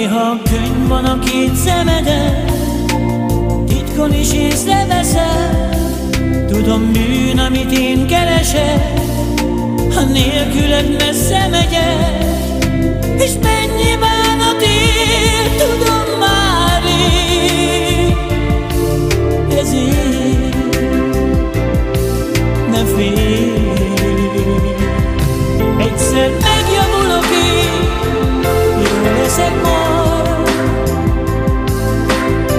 Néha könny van a két szemeden, titkon is észreveszem. Tudom, bűn, amit én keresek, ha nélküled messze megyek. És mennyi bánat ér, tudom már rég. Ezért ne félj, egyszer megjavulok én, jó leszek majd,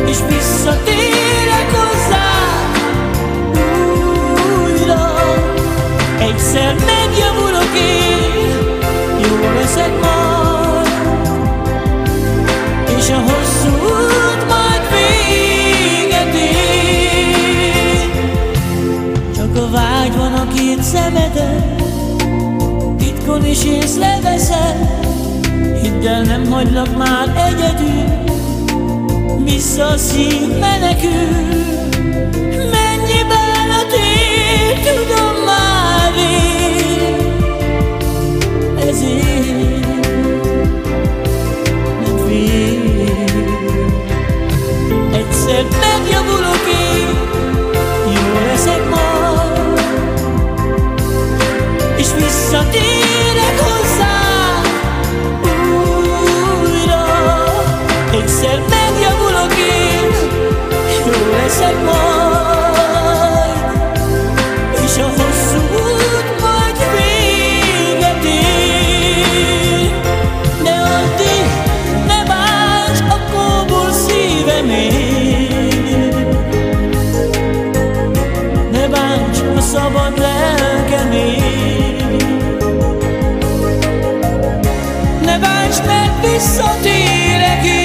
és visszatérek hozzád újra. Egyszer megjavulok én, jó leszek majd, és a hosszú út majd véget ér. Csak a vágy van a két szemeden, titkon is észreveszem. Hidd el, nem hagylak már egyedül, vissza a szív menekül. Mennyi bánat ér, tudom már én. Ezért nem félj, egyszer megjavulok én, jó leszek majd, és visszatérek hozzád újra. Egyszer megjavulok én, jó leszek majd, és a hosszú út majd véget ér. De addig ne bánts a kóbor szívemért, ne bánts a szabad lelkemért, ne bánts, mert visszatérek én.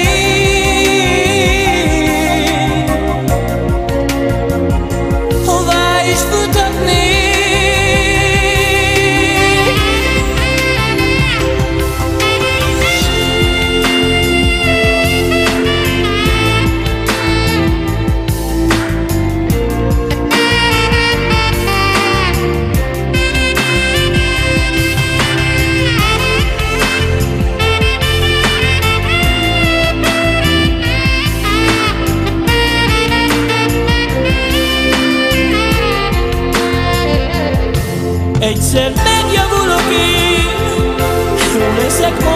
Egyszer megjavulok én, jó leszek majd.